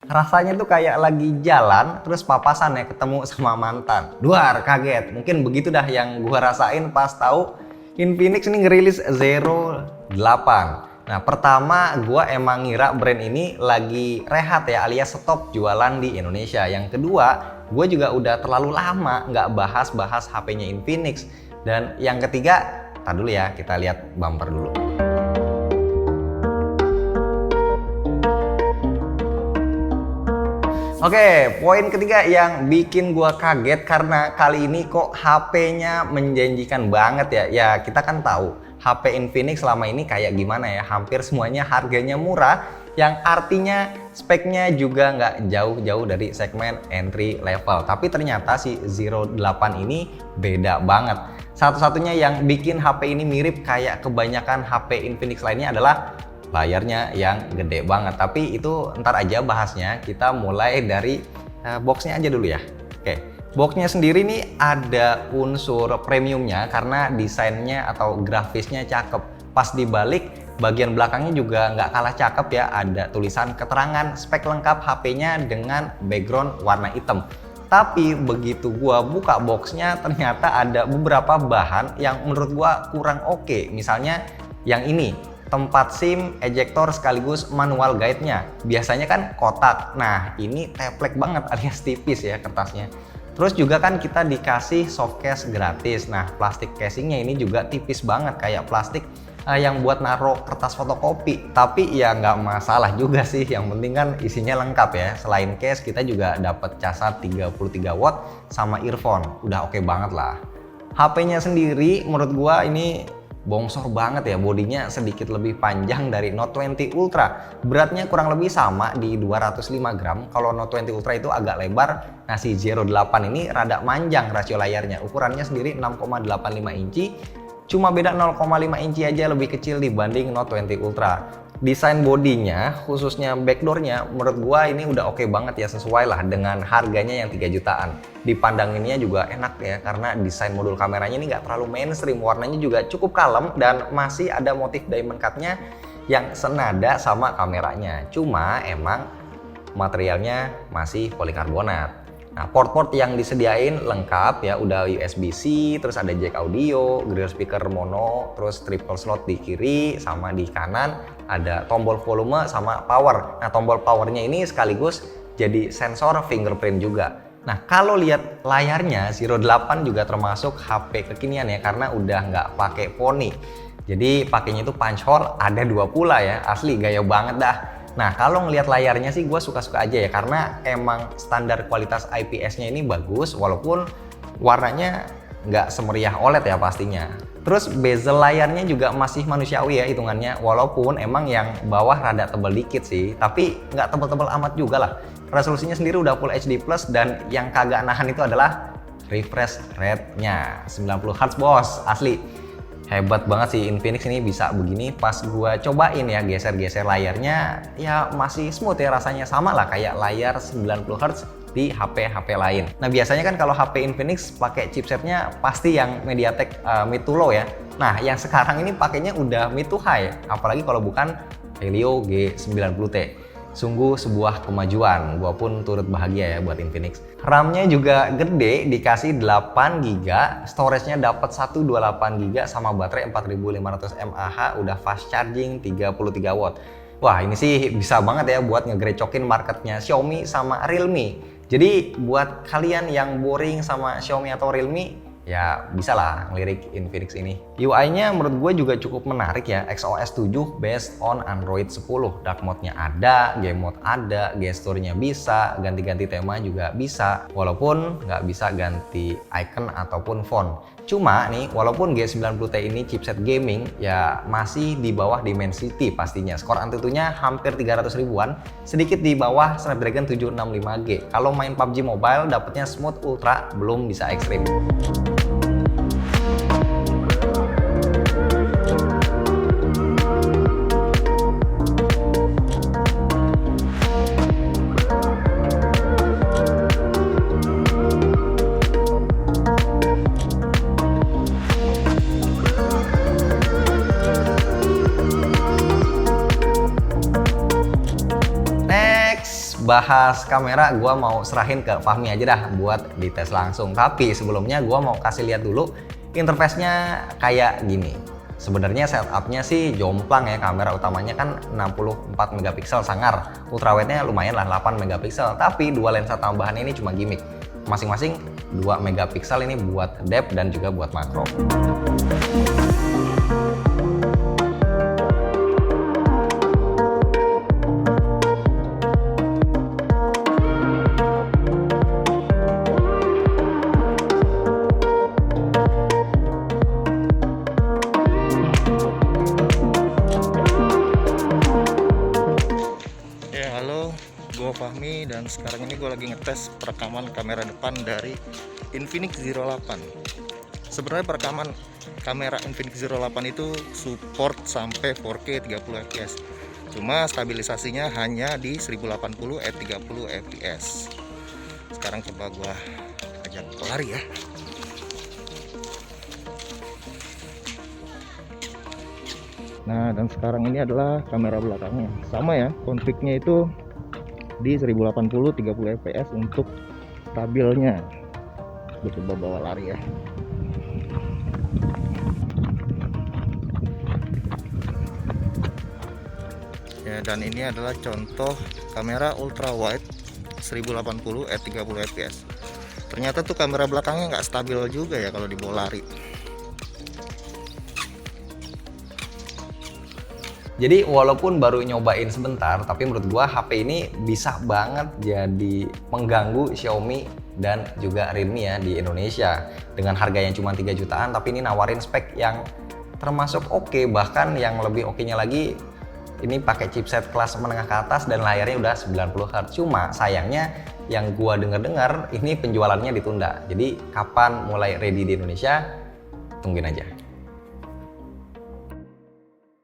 Rasanya tuh kayak lagi jalan, terus papasan ya ketemu sama mantan. Duar, kaget. Mungkin begitu dah yang gua rasain pas tahu Infinix ini ngerilis Zero 8. Nah, pertama gua emang ngira brand ini lagi rehat ya, alias stop jualan di Indonesia. Yang kedua, gue juga udah terlalu lama nggak bahas-bahas HP-nya Infinix. Dan yang ketiga, tar dulu ya, kita lihat bumper dulu. Oke, poin ketiga yang bikin gua kaget karena kali ini kok HP-nya menjanjikan banget ya. Ya, kita kan tahu HP Infinix selama ini kayak gimana ya, hampir semuanya harganya murah, yang artinya speknya juga nggak jauh-jauh dari segmen entry level. Tapi ternyata si Zero 8 ini beda banget. Satu-satunya yang bikin HP ini mirip kayak kebanyakan HP Infinix lainnya adalah layarnya yang gede banget. Tapi itu ntar aja bahasnya, kita mulai dari boxnya aja dulu ya. Oke, boxnya sendiri nih ada unsur premiumnya karena desainnya atau grafisnya cakep. Pas dibalik, bagian belakangnya juga nggak kalah cakep ya, ada tulisan keterangan spek lengkap HP-nya dengan background warna hitam. Tapi begitu gua buka boxnya ternyata ada beberapa bahan yang menurut gua kurang oke. Misalnya yang ini, tempat SIM, ejector sekaligus manual guide-nya. Biasanya kan kotak. Nah, ini teplek banget alias tipis ya kertasnya. Terus juga kan kita dikasih soft case gratis. Nah, plastik casingnya ini juga tipis banget kayak plastik yang buat naruh kertas fotokopi. Tapi ya nggak masalah juga sih, yang penting kan isinya lengkap ya. Selain case kita juga dapat casan 33 watt sama earphone. Udah oke banget lah. HP-nya sendiri menurut gua ini bongsor banget ya, bodinya sedikit lebih panjang dari Note 20 Ultra. Beratnya kurang lebih sama di 205 gram. Kalau Note 20 Ultra itu agak lebar. Nah, si Zero 8 ini rada manjang rasio layarnya. Ukurannya sendiri 6,85 inci. Cuma beda 0,5 inci aja lebih kecil dibanding Note 20 Ultra. Desain bodinya, khususnya backdoornya, menurut gua ini udah oke banget ya, sesuai lah dengan harganya yang 3 jutaan. Dipandanginnya juga enak ya, karena desain modul kameranya ini nggak terlalu mainstream, warnanya juga cukup kalem dan masih ada motif diamond cut-nya yang senada sama kameranya. Cuma emang materialnya masih polikarbonat. Nah, port-port yang disediain lengkap ya, udah USB-C, terus ada jack audio, grill speaker mono, terus triple slot di kiri sama di kanan, ada tombol volume sama power. Nah, tombol powernya ini sekaligus jadi sensor fingerprint juga. Nah, kalau lihat layarnya, Zero 8 juga termasuk HP kekinian ya, karena udah nggak pakai poni. Jadi pakainya itu punch hole, ada 2 pula ya, asli gaya banget dah. Nah, kalau ngelihat layarnya sih gue suka-suka aja ya, karena emang standar kualitas IPS-nya ini bagus, walaupun warnanya nggak semeriah OLED ya pastinya. Terus bezel layarnya juga masih manusiawi ya hitungannya, walaupun emang yang bawah rada tebal dikit sih, tapi nggak tebal-tebal amat juga lah. Resolusinya sendiri udah Full HD+, dan yang kagak nahan itu adalah refresh rate-nya 90 Hz bos, asli. Hebat banget sih Infinix ini bisa begini. Pas gua cobain ya geser-geser layarnya, ya masih smooth ya, rasanya sama lah kayak layar 90 Hz di HP-HP lain. Nah, biasanya kan kalau HP Infinix pakai chipsetnya pasti yang MediaTek mid to low ya. Nah, yang sekarang ini pakainya udah mid to high, apalagi kalau bukan Helio G90T. Sungguh sebuah kemajuan, gua pun turut bahagia ya buat Infinix. RAM-nya juga gede, dikasih 8 GB, storage-nya dapat 128 GB sama baterai 4500 mAh, udah fast charging 33 watt. Wah, ini sih bisa banget ya buat ngegrecokin marketnya Xiaomi sama Realme. Jadi buat kalian yang boring sama Xiaomi atau Realme, ya bisa lah ngelirik Infinix ini. UI-nya menurut gue juga cukup menarik ya, XOS 7 based on Android 10. Dark mode-nya ada, game mode ada, gesturnya bisa, ganti-ganti tema juga bisa, walaupun nggak bisa ganti icon ataupun font. Cuma nih, walaupun G90T ini chipset gaming, ya masih di bawah Dimensity pastinya. Skor Antutunya hampir 300 ribuan, sedikit di bawah Snapdragon 765G. Kalau main PUBG Mobile dapetnya smooth ultra, belum bisa ekstrim. bahas kamera gua mau serahin ke Fahmi aja dah buat dites langsung. Tapi sebelumnya gua mau kasih lihat dulu interface-nya kayak gini. Sebenarnya setupnya sih jomplang ya, kamera utamanya kan 64 megapiksel sangar, ultrawide-nya lumayan lah 8 megapiksel, tapi dua lensa tambahan ini cuma gimmick. Masing-masing 2 megapiksel ini buat depth dan juga buat makro. Gue Fahmi dan sekarang ini gue lagi ngetes perekaman kamera depan dari Infinix Zero 8. Sebenarnya perekaman kamera Infinix Zero 8 itu support sampai 4K 30 fps. Cuma stabilisasinya hanya di 1080 at 30 fps. Sekarang coba gue ajak lari ya. Nah, dan sekarang ini adalah kamera belakangnya. Sama ya, konfignya itu di 1080 30 fps untuk stabilnya. Gue coba bawa lari ya. Ya, dan ini adalah contoh kamera ultra wide 1080 at 30 fps. Ternyata tuh kamera belakangnya nggak stabil juga ya kalau dibawa lari. Jadi walaupun baru nyobain sebentar, tapi menurut gua HP ini bisa banget jadi pengganggu Xiaomi dan juga Redmi ya di Indonesia. Dengan harga yang cuma 3 jutaan, tapi ini nawarin spek yang termasuk oke, bahkan yang lebih oke-nya lagi ini pakai chipset kelas menengah ke atas dan layarnya udah 90 Hz. Cuma sayangnya yang gua dengar-dengar ini penjualannya ditunda. Jadi kapan mulai ready di Indonesia? Tungguin aja.